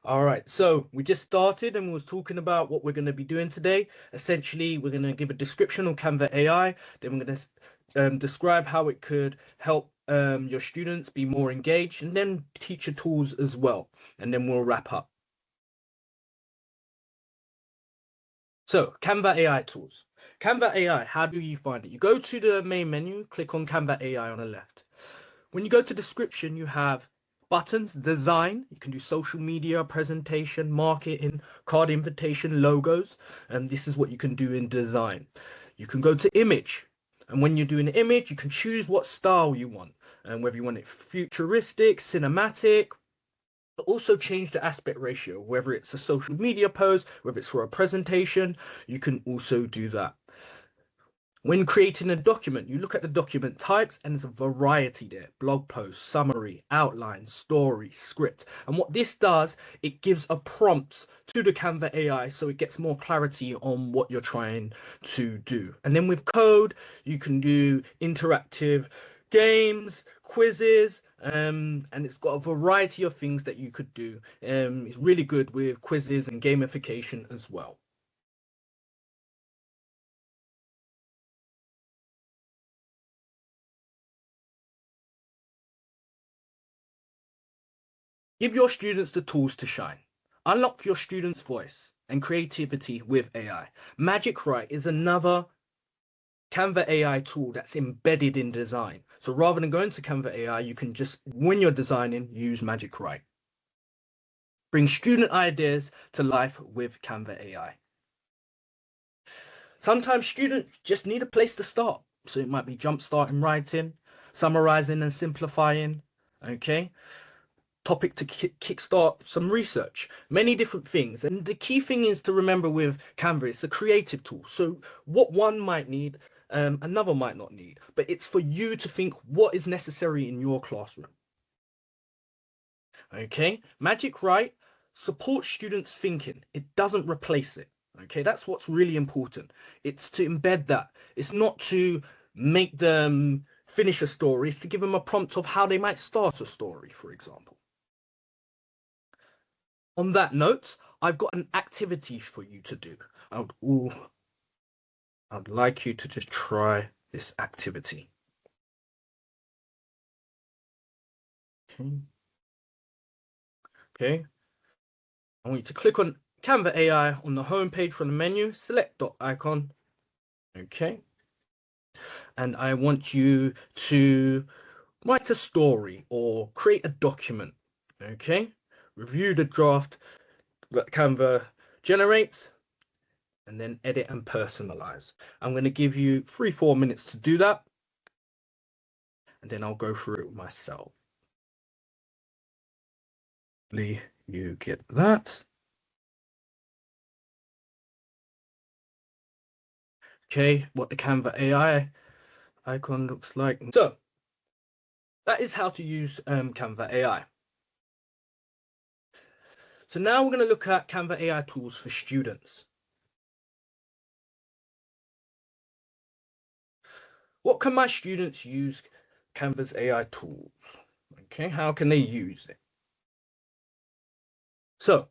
All right, so we just started and we was talking about what we're going to be doing today. Essentially, we're going to give a description on Canva AI. Then we're going to describe how it could help your students be more engaged, and then teacher tools as well. And then we'll wrap up. So, Canva AI tools. Canva AI, how do you find it? You go to the main menu, click on Canva AI on the left. When you go to description, you have buttons, design. You can do social media, presentation, marketing, card invitation, logos. And this is what you can do in design. You can go to image. And when you're doing an image, you can choose what style you want. And whether you want it futuristic, cinematic, also change the aspect ratio, whether it's a social media post, whether it's for a presentation, you can also do that. When creating a document, you look at the document types and there's a variety there. Blog post, summary, outline, story, script. And what this does, it gives a prompt to the Canva AI so it gets more clarity on what you're trying to do. And then with code, you can do interactive games, quizzes, and it's got a variety of things that you could do. It's really good with quizzes and gamification as well. Give your students the tools to shine. Unlock your students' voice and creativity with AI. Magic Write is another Canva AI tool that's embedded in design. So rather than going to Canva AI, you can just, when you're designing, use Magic Write. Bring student ideas to life with Canva AI. Sometimes students just need a place to start. So it might be jump-starting writing, summarizing and simplifying, okay? Topic to kickstart some research, many different things. And the key thing is to remember with Canva, it's a creative tool. So what one might need, another might not need, but it's for you to think what is necessary in your classroom. Okay, Magic Write supports students' thinking. It doesn't replace it. Okay, that's what's really important. It's to embed that. It's not to make them finish a story. It's to give them a prompt of how they might start a story, for example. On that note, I've got an activity for you to do. I'd like you to just try this activity. Okay. Okay. I want you to click on Canva AI on the home page from the menu, select dot icon. Okay. And I want you to write a story or create a document. Okay. Review the draft that Canva generates and then edit and personalize. I'm going to give you 3-4 minutes to do that. And then I'll go through it myself. You get that. Okay, what the Canva AI icon looks like. So that is how to use Canva AI. So now we're going to look at Canva AI tools for students. What can my students use Canva's AI tools? Okay, how can they use it? So,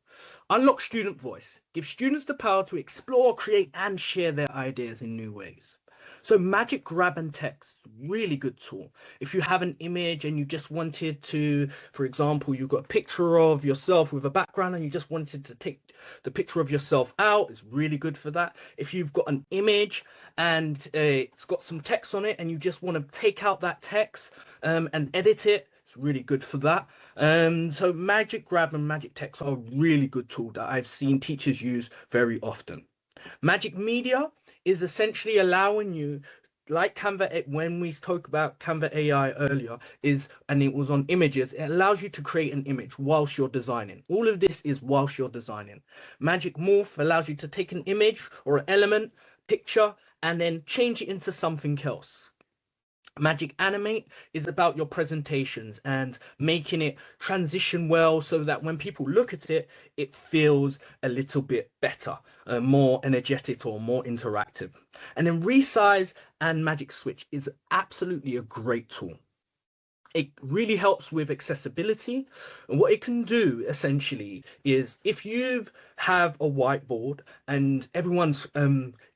unlock student voice. Give students the power to explore, create, and share their ideas in new ways. So Magic Grab and Text, really good tool. If you have an image and you just wanted to, for example, you've got a picture of yourself with a background and you just wanted to take the picture of yourself out, it's really good for that. If you've got an image and it's got some text on it and you just want to take out that text and edit it, it's really good for that. So Magic Grab and Magic Text are a really good tool that I've seen teachers use very often. Magic Media is essentially allowing you, like Canva, when we spoke about Canva AI earlier, and it was on images, it allows you to create an image whilst you're designing. All of this is whilst you're designing. Magic Morph allows you to take an image or an element, picture, and then change it into something else. Magic Animate is about your presentations and making it transition well so that when people look at it, it feels a little bit better, more energetic or more interactive. And then Resize and Magic Switch is absolutely a great tool. It really helps with accessibility. And what it can do essentially is if you have a whiteboard and everyone's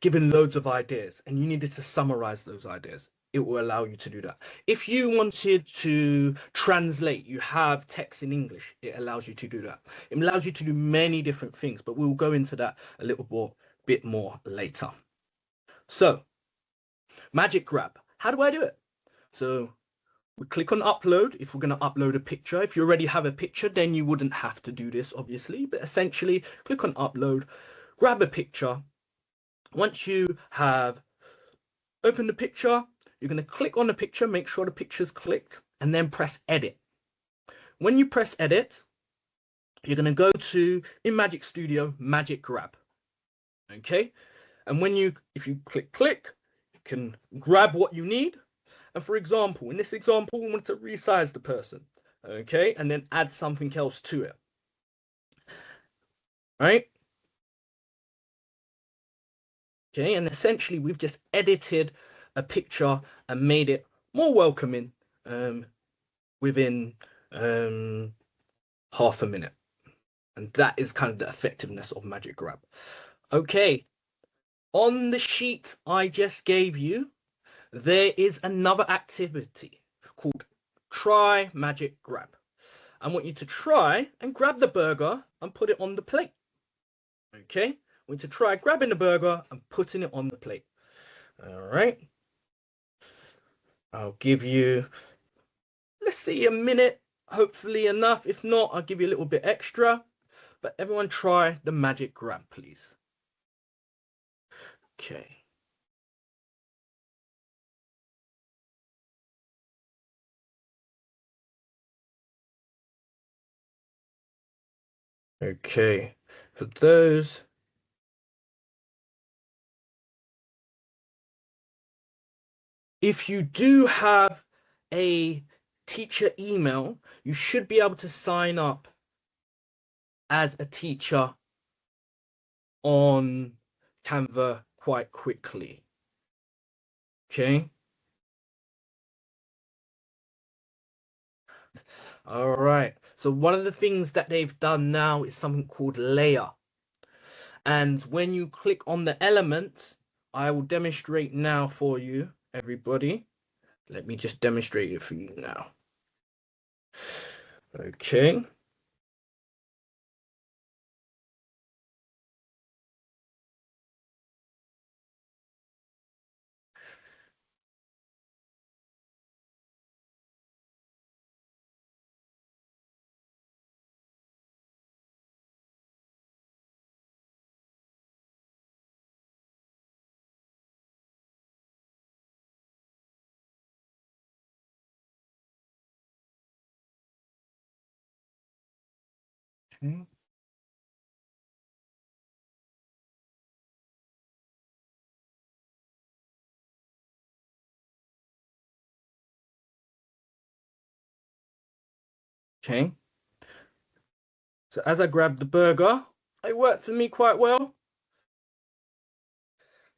given loads of ideas and you needed to summarize those ideas, it will allow you to do that. If you wanted to translate, you have text in English, it allows you to do that. It allows you to do many different things, but we'll go into that a little bit more later. So, Magic Grab. How do I do it? So we click on upload if we're going to upload a picture. If you already have a picture, then you wouldn't have to do this, obviously. But essentially, click on upload, grab a picture. Once you have opened the picture, you're going to click on the picture, make sure the picture's clicked, and then press edit. When you press edit, you're going to go to, in Magic Studio, Magic Grab. Okay? And if you click, you can grab what you need. And for example, in this example, we want to resize the person, okay, and then add something else to it, right? Okay, and essentially we've just edited a picture and made it more welcoming within half a minute. And that is kind of the effectiveness of Magic Grab. Okay, on the sheet I just gave you, there is another activity called Try Magic Grab. I want you to try and grab the burger and put it on the plate. Okay? I want you to try grabbing the burger and putting it on the plate. All right. I'll give you, let's see, a minute, hopefully enough. If not, I'll give you a little bit extra. But everyone try the Magic Grab, please. Okay. Okay, for those, if you do have a teacher email, you should be able to sign up as a teacher on Canva quite quickly. Okay. All right. So one of the things that they've done now is something called layer. And when you click on the element, I will demonstrate now for you, everybody. Let me just demonstrate it for you now. Okay. Okay. Okay. So as I grab the burger, it worked for me quite well.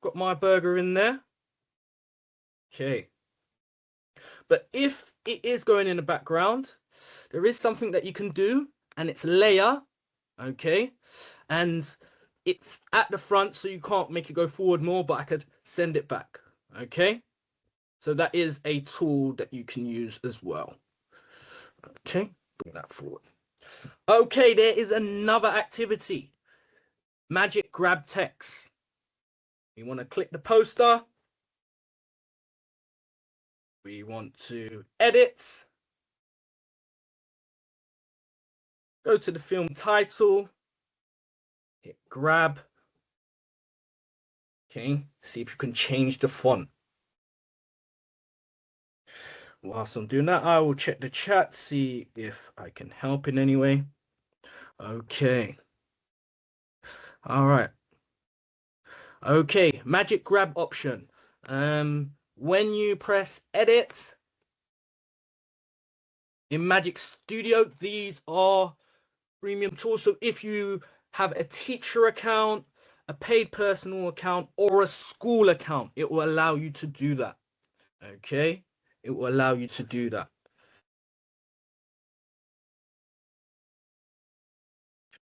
Got my burger in there. Okay. But if it is going in the background, there is something that you can do, and it's layer. Okay. And it's at the front, so you can't make it go forward more, but I could send it back. Okay. So that is a tool that you can use as well. Okay. Bring that forward. Okay, there is another activity. Magic Grab Text. You want to click the poster. We want to edit. Go to the film title. Hit grab. Okay, see if you can change the font. Whilst I'm doing that, I will check the chat, see if I can help in any way. Okay. All right. Okay, Magic Grab option. When you press edit in Magic Studio, these are premium tools. So if you have a teacher account, a paid personal account, or a school account, it will allow you to do that. Okay, it will allow you to do that.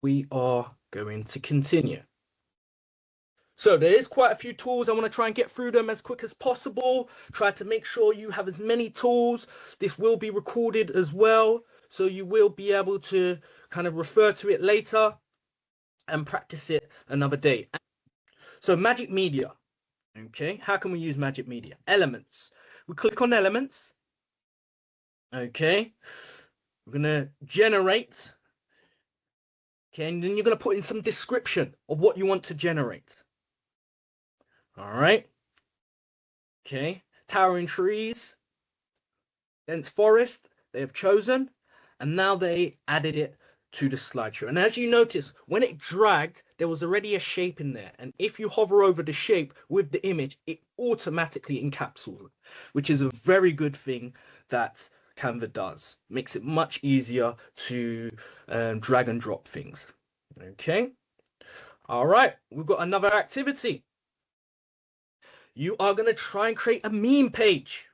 we are going to continue. So there is quite a few tools. I want to try and get through them as quick as possible. Try to make sure you have as many tools. This will be recorded as well, so you will be able to kind of refer to it later and practice it another day. So Magic Media. Okay, how can we use Magic Media? Elements. We click on Elements. Okay, we're going to generate. Okay, and then you're going to put in some description of what you want to generate. All right. Okay, towering trees, dense forest, they have chosen, and now they added it to the slideshow. And as you notice, when it dragged, there was already a shape in there. And if you hover over the shape with the image, it automatically encapsulates it, which is a very good thing that Canva does. Makes it much easier to drag and drop things. Okay. All right, we've got another activity. You are going to try and create a meme page.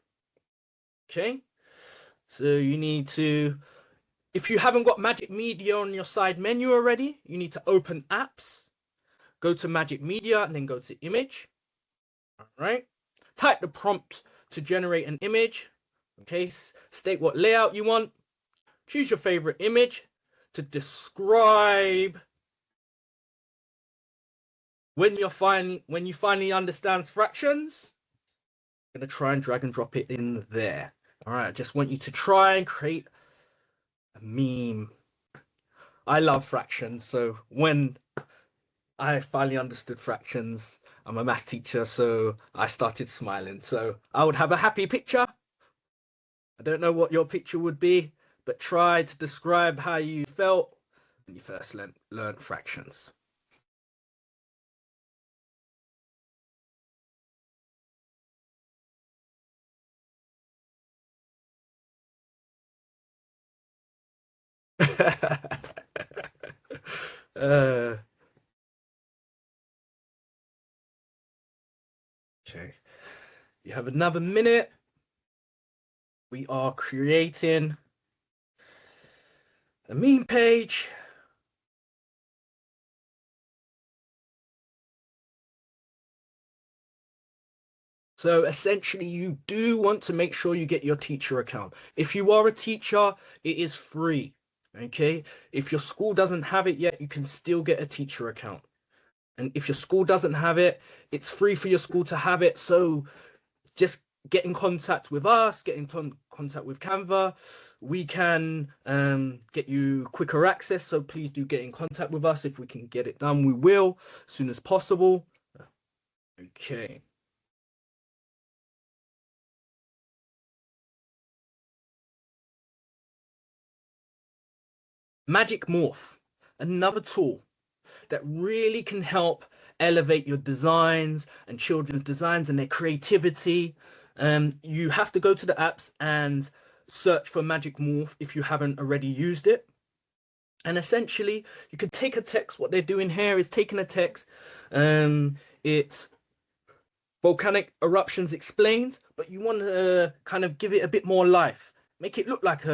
Okay, so you need to, if you haven't got Magic Media on your side menu already, you need to open apps, go to Magic Media, and then go to image. All right, type the prompt to generate an image. Okay, state what layout you want, choose your favorite image to describe when you finally understand fractions. I'm gonna try and drag and drop it in there. All right, I just want you to try and create a meme. I love fractions, so when I finally understood fractions, I'm a math teacher, so I started smiling. So I would have a happy picture. I don't know what your picture would be, but try to describe how you felt when you first learned fractions. uh, okay, you have another minute. We are creating a meme page. So essentially, you do want to make sure you get your teacher account. If you are a teacher, it is free. Okay. If your school doesn't have it yet, you can still get a teacher account. And if your school doesn't have it, it's free for your school to have it. So just get in contact with us, get in contact with Canva. We can get you quicker access. So please do get in contact with us. If we can get it done, we will as soon as possible. Okay. Magic Morph, another tool that really can help elevate your designs and children's designs and their creativity. You have to go to the apps and search for Magic Morph if you haven't already used it. And essentially, you can take a text. What they're doing here is taking a text. It's volcanic eruptions explained, but you want to kind of give it a bit more life. Make it look like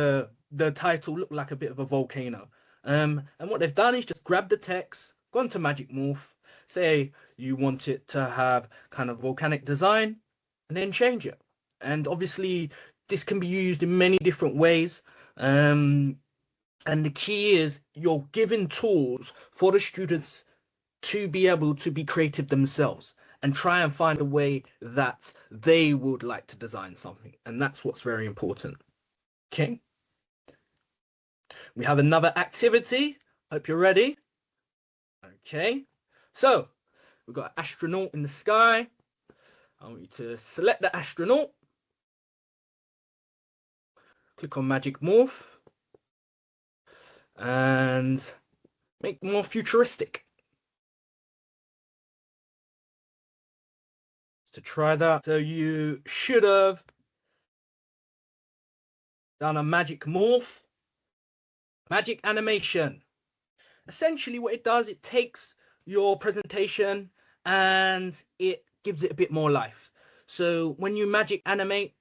the title look like a bit of a volcano. And what they've done is just grab the text, gone to Magic Morph, say you want it to have kind of volcanic design, and then change it. And obviously, this can be used in many different ways. And the key is you're giving tools for the students to be able to be creative themselves and try and find a way that they would like to design something. And that's what's very important. Okay. We have another activity. Hope you're ready. Okay. So we've got an astronaut in the sky. I want you to select the astronaut. Click on Magic Morph. And make more futuristic. To try that. So you should have done a Magic Morph. Magic animation. Essentially what it does, it takes your presentation and it gives it a bit more life. So when you magic animate,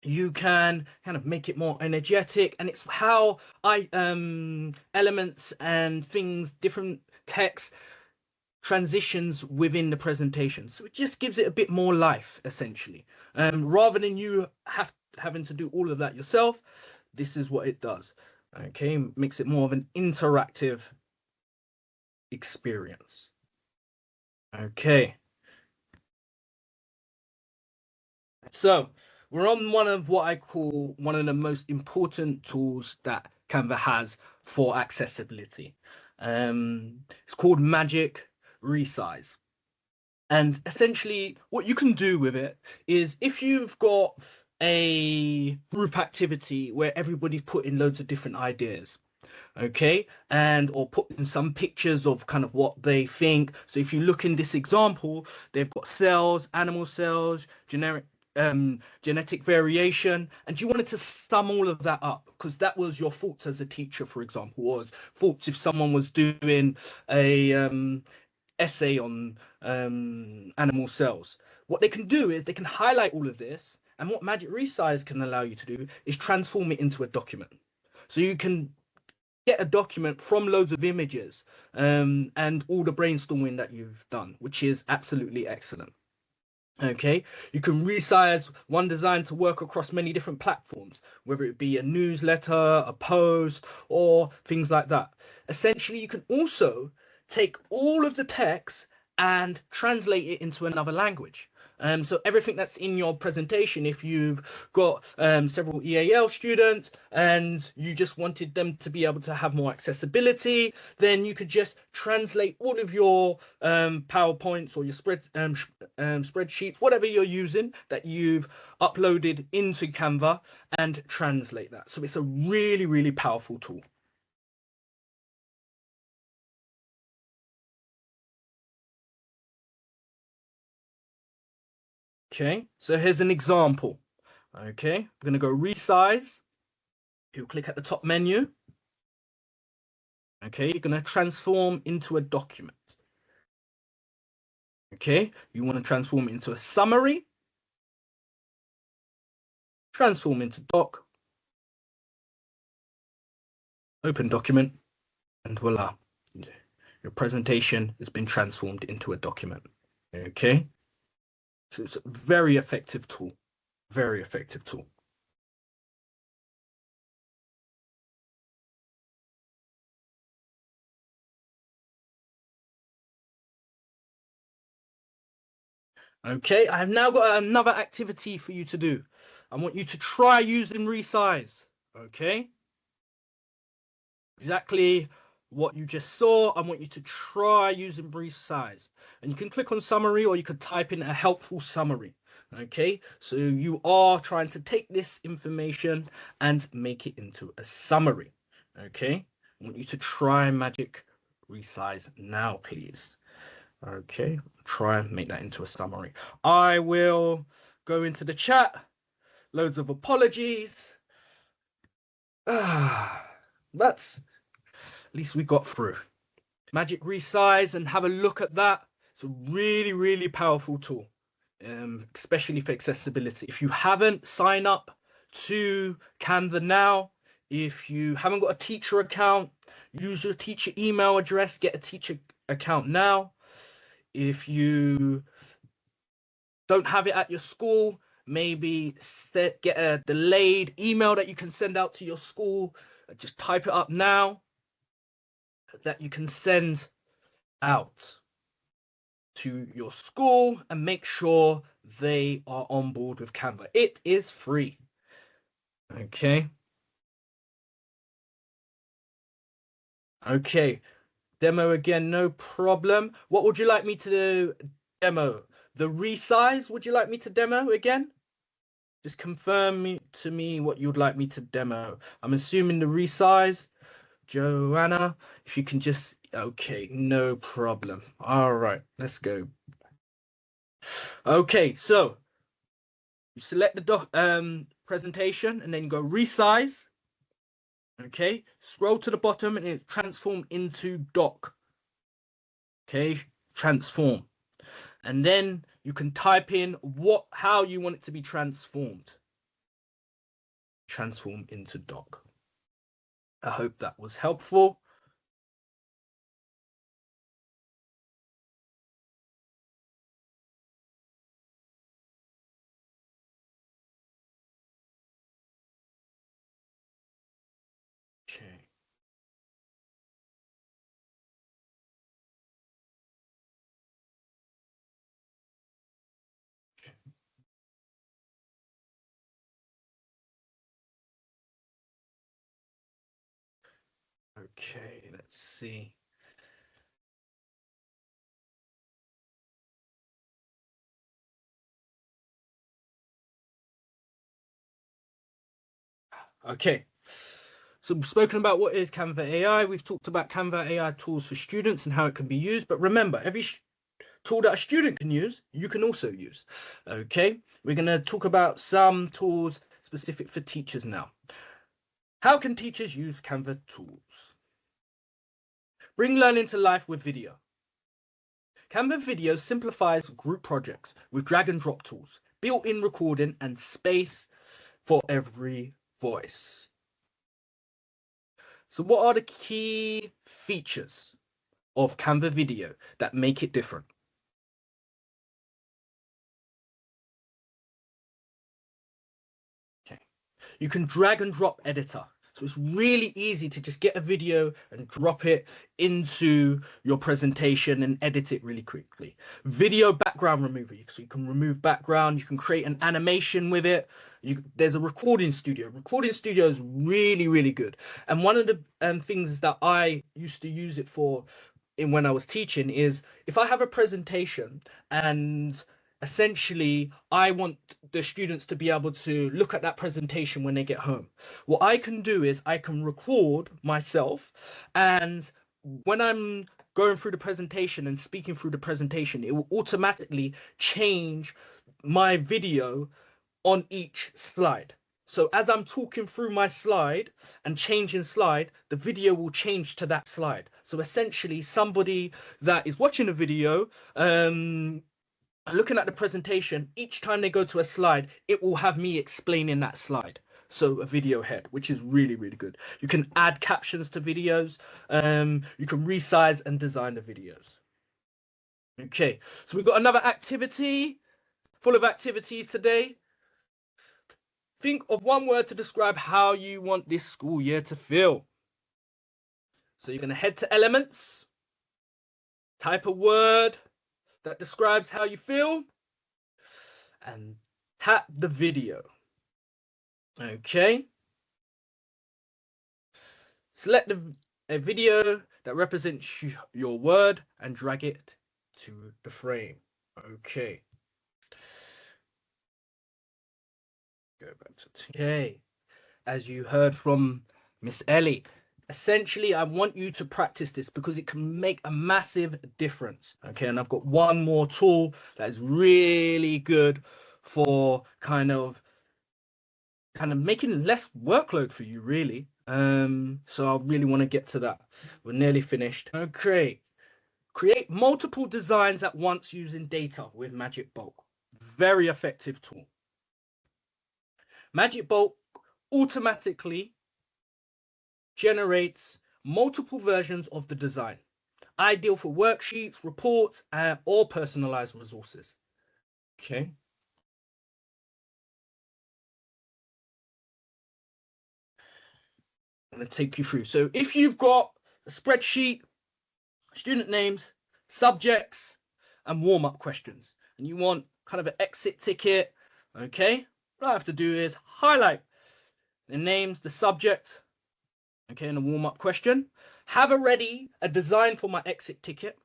You can kind of make it more energetic, and it's how elements and things, different text transitions within the presentation. So it just gives it a bit more life, essentially. Rather than you having to do all of that yourself, this is what it does. Okay, makes it more of an interactive experience. Okay. So we're on one of what I call one of the most important tools that Canva has for accessibility. It's called Magic Resize. And essentially, what you can do with it is if you've got a group activity where everybody's putting loads of different ideas, okay, and or put in some pictures of kind of what they think. So if you look in this example, they've got cells, animal cells, genetic variation, and you wanted to sum all of that up because that was your thoughts as a teacher, for example, was thoughts if someone was doing a essay on animal cells. What they can do is they can highlight all of this, and what Magic Resize can allow you to do is transform it into a document. So you can get a document from loads of images and all the brainstorming that you've done, which is absolutely excellent. Okay, you can resize one design to work across many different platforms, whether it be a newsletter, a post, or things like that. Essentially, you can also take all of the text and translate it into another language. So everything that's in your presentation, if you've got several EAL students and you just wanted them to be able to have more accessibility, then you could just translate all of your PowerPoints or your spreadsheets, whatever you're using that you've uploaded into Canva, and translate that. So it's a really, really powerful tool. Okay, so here's an example. Okay, I'm going to go resize. You click at the top menu. Okay, you're going to transform into a document. Okay, you want to transform it into a summary. Transform into doc. Open document. And voila. Your presentation has been transformed into a document. Okay, so it's a very effective tool. Very effective tool. Okay, I have now got another activity for you to do. I want you to try using resize. Okay, exactly what you just saw. I want you to try using resize, and you can click on summary or you could type in a helpful summary. Okay, so you are trying to take this information and make it into a summary. Okay, I want you to try Magic Resize now, please. Okay, try and make that into a summary. I will go into the chat. Loads of apologies. That's at least we got through. Magic Resize and have a look at that. It's a really, really powerful tool, especially for accessibility. If you haven't, sign up to Canva now. If you haven't got a teacher account, use your teacher email address, get a teacher account now. If you don't have it at your school, maybe get a delayed email that you can send out to your school. Just type it up now that you can send out to your school and make sure they are on board with Canva. It is free. Okay. Okay. Demo again, no problem. What would you like me to demo? The resize, would you like me to demo again? Just confirm to me what you'd like me to demo. I'm assuming the resize. Joanna, if you can just, okay, no problem. All right, let's go. Okay, so you select the presentation and then go resize. Okay, scroll to the bottom and it transform into doc. Okay, transform. And then you can type in how you want it to be transformed. transform into doc. I hope that was helpful. Okay. Okay, let's see. Okay, so we've spoken about what is Canva AI. We've talked about Canva AI tools for students and how it can be used. But remember, every tool that a student can use, you can also use. Okay, we're going to talk about some tools specific for teachers now. How can teachers use Canva tools? Bring learning to life with video. Canva Video simplifies group projects with drag and drop tools, built-in recording, and space for every voice. So what are the key features of Canva Video that make it different? Okay, you can drag and drop editor. So it's really easy to just get a video and drop it into your presentation and edit it really quickly. Video background remover, so you can remove background, you can create an animation with it. There's a recording studio. Recording studio is really, really good. And one of the things that I used to use it for when I was teaching is if I have a presentation and essentially I want the students to be able to look at that presentation when they get home. What I can do is I can record myself, and when I'm going through the presentation and speaking through the presentation, it will automatically change my video on each slide. So as I'm talking through my slide and changing slide, the video will change to that slide. So essentially somebody that is watching a video, looking at the presentation, each time they go to a slide, it will have me explaining that slide. So a video head, which is really, really good. You can add captions to videos. You can resize and design the videos. Okay, so we've got another activity, full of activities today. Think of one word to describe how you want this school year to feel. So you're going to head to Elements, type a word that describes how you feel, and tap the video. Okay. Select a video that represents your word and drag it to the frame. Okay. Go back to okay. As you heard from Miss Ellie, essentially I want you to practice this because it can make a massive difference. Okay, and I've got one more tool that is really good for kind of making less workload for you, really. So I really want to get to that. We're nearly finished. Okay, create multiple designs at once using data with Magic Bulk. Very effective tool. Magic Bulk automatically generates multiple versions of the design, ideal for worksheets, reports, or personalized resources. Okay. I'm going to take you through. So if you've got a spreadsheet, student names, subjects, and warm-up questions, and you want kind of an exit ticket, okay, what I have to do is highlight the names, the subject, okay, and a warm-up question. Have a design for my exit ticket.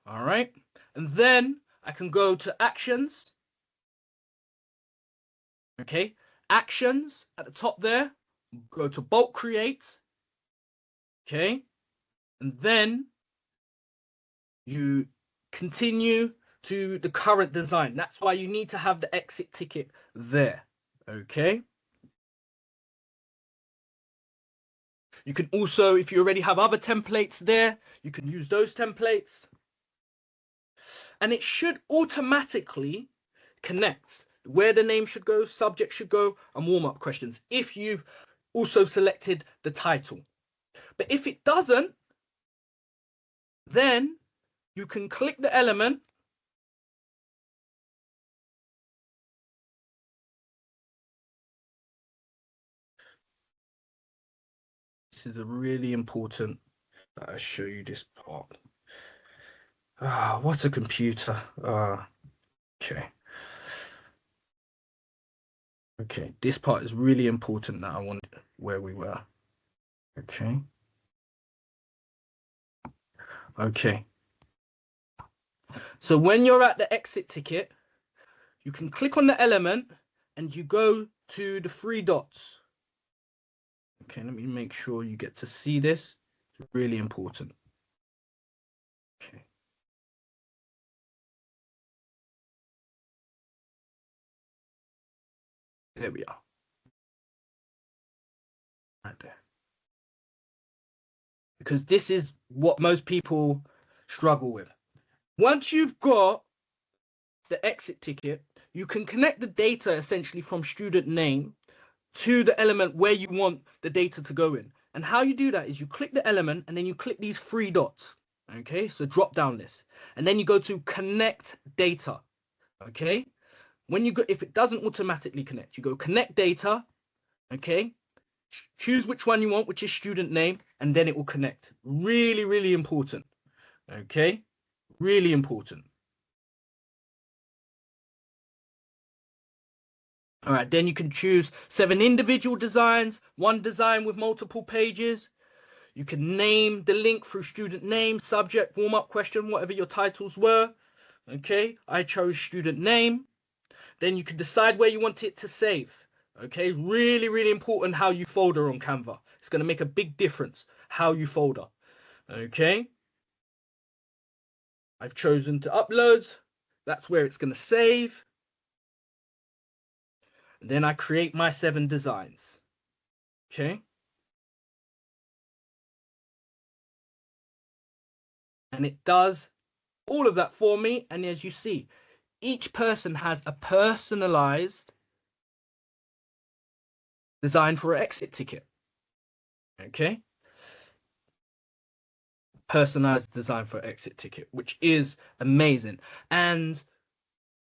All right, and then I can go to actions. Okay, actions at the top there. Go to bulk create. Okay, and then you continue to the current design. That's why you need to have the exit ticket there. Okay. You can also, if you already have other templates there, you can use those templates. And it should automatically connect where the name should go, subject should go, and warm-up questions if you've also selected the title. But if it doesn't, then you can click the element this is a really important that I show you this part. What a computer. Okay. Okay, this part is really important that I want where we were. Okay. Okay. So when you're at the exit ticket, you can click on the element and you go to the three dots. Okay, let me make sure you get to see this. It's really important. Okay. There we are. Right there. Because this is what most people struggle with. Once you've got the exit ticket, you can connect the data essentially from student name to the element where you want the data to go in. And how you do that is you click the element and then you click these three dots. Okay, so drop down list. And then you go to connect data. Okay, when you go, if it doesn't automatically connect, you go connect data. Okay, choose which one you want, which is student name, and then it will connect. Really, really important. Okay, really important. All right, then you can choose 7 individual designs, 1 design with multiple pages. You can name the link through student name, subject, warm-up question, whatever your titles were. Okay, I chose student name. Then you can decide where you want it to save. Okay, really, really important how you folder on Canva. It's going to make a big difference how you folder. Okay, I've chosen to upload. That's where it's going to save. And then I create my 7 designs. Okay. And it does all of that for me. And as you see, each person has a personalized design for an exit ticket. Okay. Personalized design for exit ticket, which is amazing. And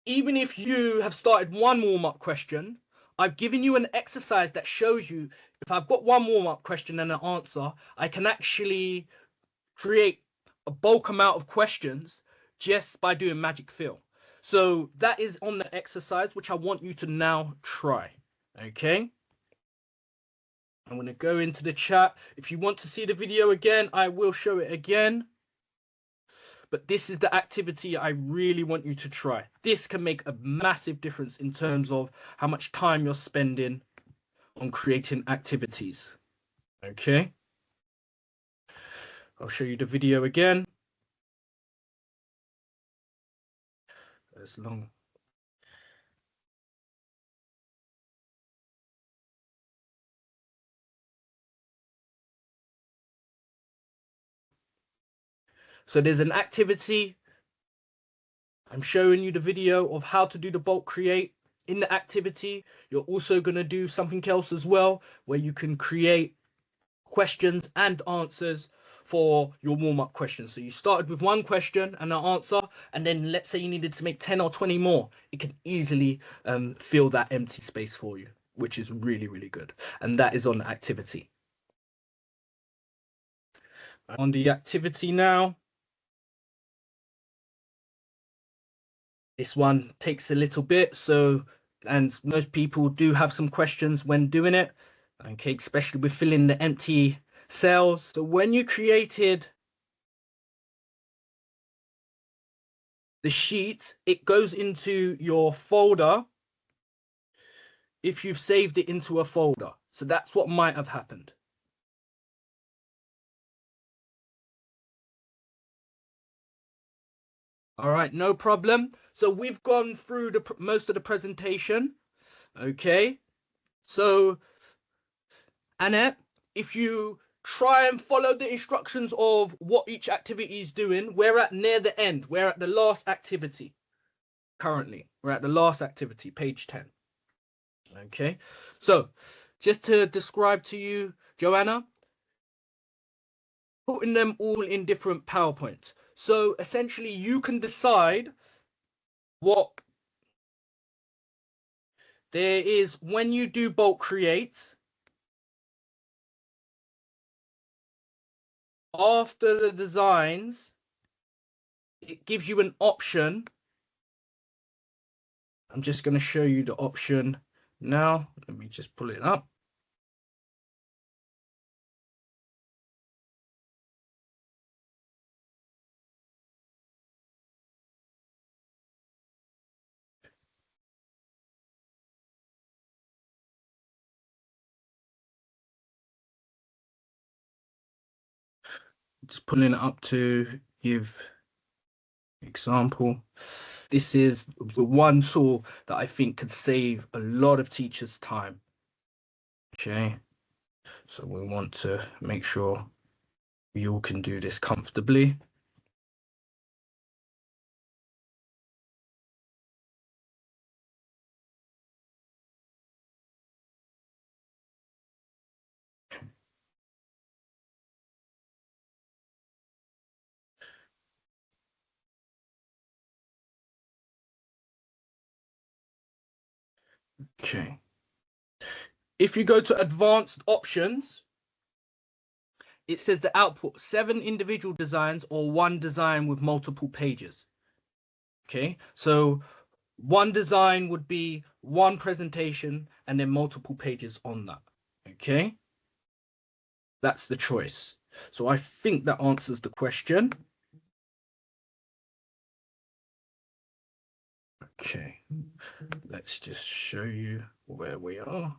even if you have started one warm-up question, I've given you an exercise that shows you if I've got one warm-up question and an answer, I can actually create a bulk amount of questions just by doing magic fill. So that is on the exercise, which I want you to now try. Okay. I'm going to go into the chat. If you want to see the video again, I will show it again. But this is the activity I really want you to try. This can make a massive difference in terms of how much time you're spending on creating activities. Okay. I'll show you the video again. It's long. So there's an activity. I'm showing you the video of how to do the bulk create. In the activity, you're also going to do something else as well, where you can create questions and answers for your warm-up questions. So you started with one question and an answer, and then let's say you needed to make 10 or 20 more. It can easily fill that empty space for you, which is really, really good. And that is on the activity. On the activity now, this one takes a little bit, and most people do have some questions when doing it, okay, especially with filling the empty cells. So when you created the sheet, it goes into your folder if you've saved it into a folder. So that's what might have happened. All right, no problem. So we've gone through most of the presentation. Okay. So, Annette, if you try and follow the instructions of what each activity is doing, we're at near the end. We're at the last activity. currently. We're at the last activity, page 10. Okay, so just to describe to you, Joanna, putting them all in different PowerPoints. So essentially you can decide what there is when you do bulk create. After the designs, it gives you an option. I'm just going to show you the option now. Let me just pull it up. Just pulling it up to give example. This is the one tool that I think could save a lot of teachers' time. Okay, so we want to make sure you all can do this comfortably. Okay. If you go to advanced options, it says the output 7 individual designs or 1 design with multiple pages. Okay, so one design would be 1 presentation and then multiple pages on that. Okay, that's the choice. So I think that answers the question. Okay, let's just show you where we are.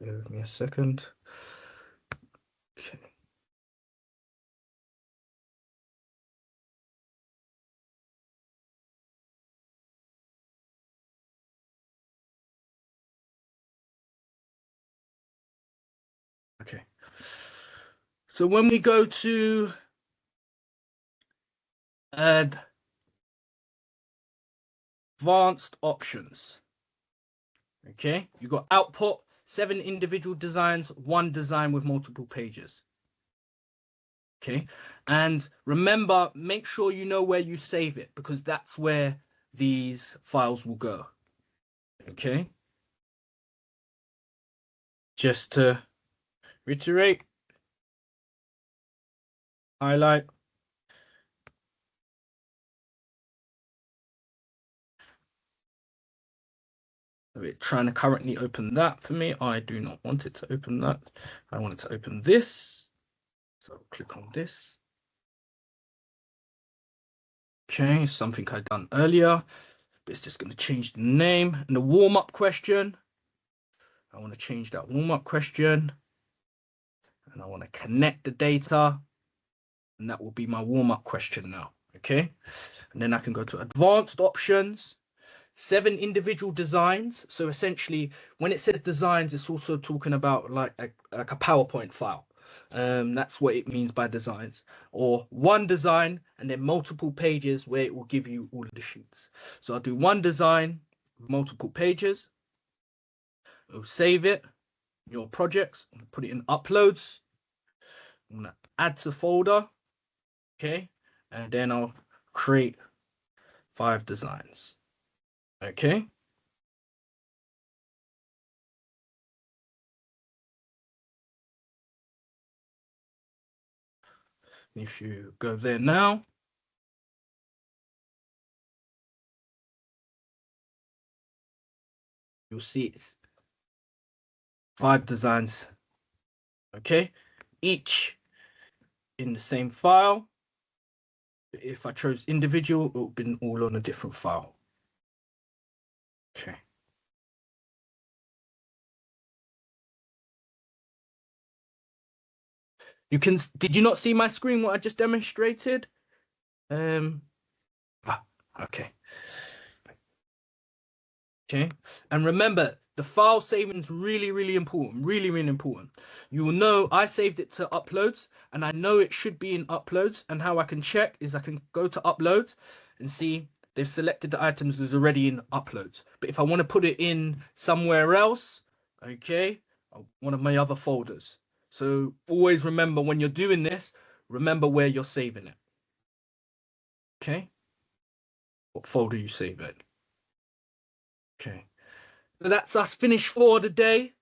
Bear with me a second. Okay. Okay. So when we go to add advanced options, okay, you got output 7 individual designs, 1 design with multiple pages. Okay, and remember, make sure you know where you save it because that's where these files will go. Okay, just to reiterate, highlight, it's trying to currently open that for me. I do not want it to open that. I want it to open this. So click on this. Okay, something I've done earlier, but it's just going to change the name and the warm-up question. I want to change that warm-up question and I want to connect the data, and that will be my warm-up question now. Okay, and then I can go to advanced options, 7 individual designs. So essentially, when it says designs, it's also talking about like a PowerPoint file. That's what it means by designs, or 1 design and then multiple pages where it will give you all of the sheets. So I'll do 1 design with multiple pages. I'll save it, your projects, put it in uploads. I'm gonna add to folder, okay, and then I'll create 5 designs. Okay. If you go there now, you'll see it's 5 designs. Okay, each in the same file. If I chose individual, it would have been all on a different file. Okay. You can, did you not see my screen, what I just demonstrated? Okay. Okay, and remember, the file saving is really important, really important. You will know I saved it to uploads, and I know it should be in uploads. And how I can check is I can go to uploads and see they've selected the items as already in uploads. But if I want to put it in somewhere else, okay, one of my other folders. So always remember when you're doing this, remember where you're saving it. Okay, what folder you save it. Okay. So that's us finished for the day.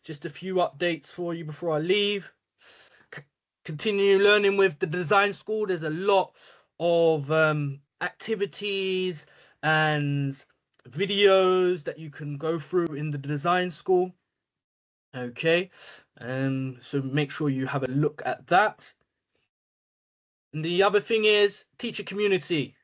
Just a few updates for you before I leave. Continue learning with the design school. There's a lot of activities and videos that you can go through in the design school. Okay, so make sure you have a look at that. And the other thing is teacher community.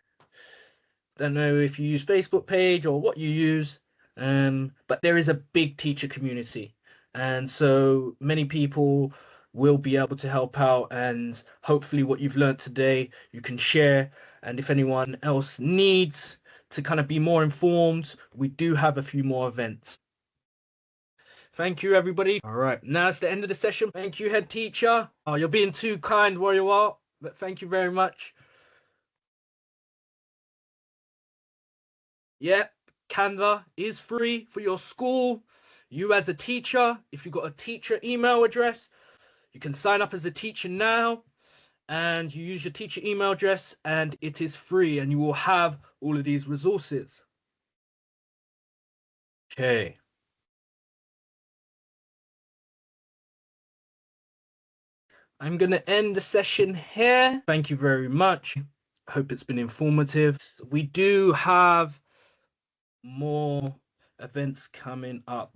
Don't know if you use Facebook page or what you use, but there is a big teacher community, and so many people will be able to help out, and hopefully what you've learned today you can share. And if anyone else needs to kind of be more informed, we do have a few more events. Thank you, everybody. All right, now it's the end of the session. Thank you, head teacher. Oh, you're being too kind where you are, but thank you very much. Yep, Canva is free for your school. You as a teacher, if you've got a teacher email address, you can sign up as a teacher now, and you use your teacher email address, and it is free, and you will have all of these resources. Okay. I'm going to end the session here. Thank you very much. I hope it's been informative. We do have more events coming up.